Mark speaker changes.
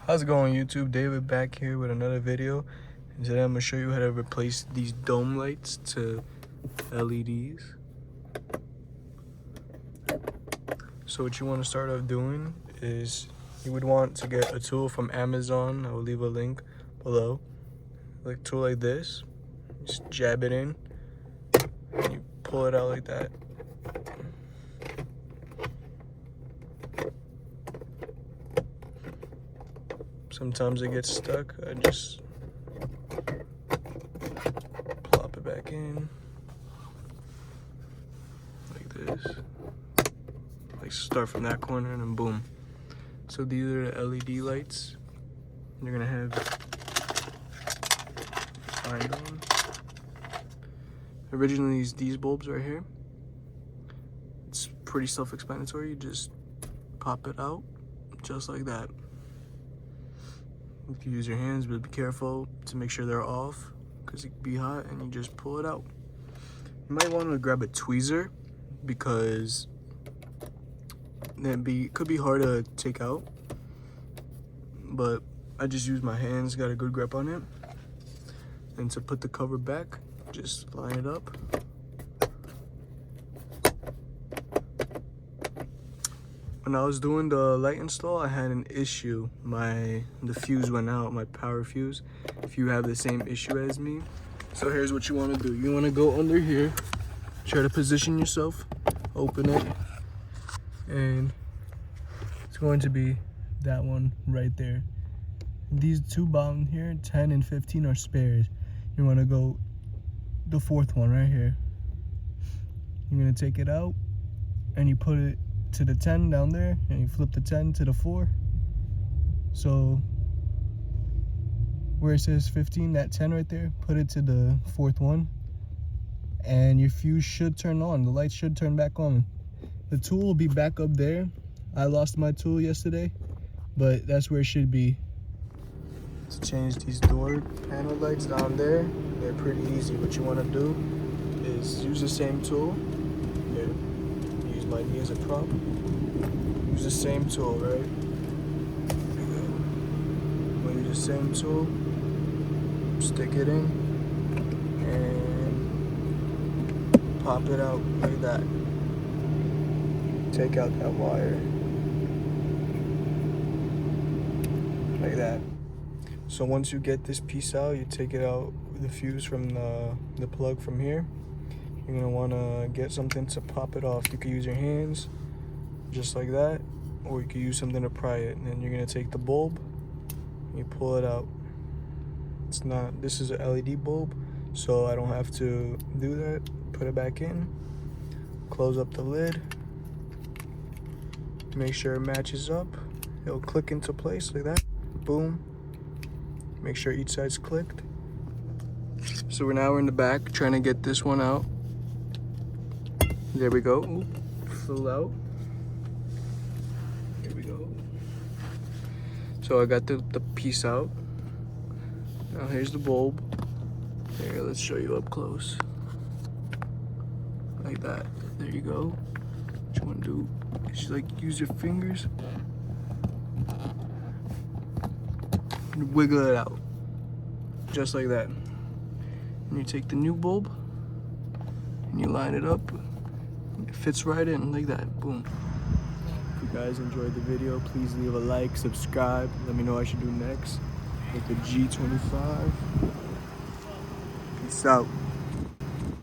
Speaker 1: How's it going, YouTube? David back here with another video. And today I'm going to show you how to replace these dome lights to LEDs. So what you want to start off doing is you would want to get a tool from Amazon. I will leave a link below. Like a tool like this. Just jab it in and you pull it out like that. Sometimes it gets stuck. I just plop it back in like this. Like start from that corner and then boom. So these are the LED lights. You're gonna have find on. Originally these bulbs right here. It's pretty self-explanatory. You just pop it out just like that. You can use your hands, but be careful to make sure they're off because it can be hot, and you just pull it out. You might want to grab a tweezer because it could be hard to take out, but I just use my hands, got a good grip on it. And to put the cover back, just line it up. When I was doing the light install, I had an issue. The fuse went out, my power fuse. If you have the same issue as me. So here's what you want to do. You want to go under here, try to position yourself, open it, and it's going to be that one right there. These two bottom here, 10 and 15, are spares. You want to go the fourth one right here. You're going to take it out and you put it to the 10 down there, and you flip the 10 to the 4. So where it says 15, that 10 right there, put it to the fourth one, and your fuse should turn on. The light should turn back on. The tool will be back up there. I lost my tool yesterday, but that's where it should be. To change these door panel lights down there, they're pretty easy. What you want to do is use the same tool. Here, use my knee as a prop. Use the same tool, right? We'll use the same tool. Stick it in and pop it out like that. Take out that wire like that. So once you get this piece out, you take it out, the fuse from the plug from here. You're gonna wanna get something to pop it off. You could use your hands, just like that, or you could use something to pry it. And then you're gonna take the bulb, and you pull it out. This is an LED bulb, so I don't have to do that. Put it back in, close up the lid, make sure it matches up. It'll click into place like that, boom. Make sure each side's clicked. So we're in the back trying to get this one out. There we go. Oop, flew out. Here we go. So I got the piece out. Now here's the bulb. Here, let's show you up close. Like that. There you go. What you want to do is like use your fingers. Wiggle it out. Just like that. And you take the new bulb and you line it up. It fits right in like that. Boom. If you guys enjoyed the video, please leave a like, subscribe. Let me know what I should do next with the G25. Peace out.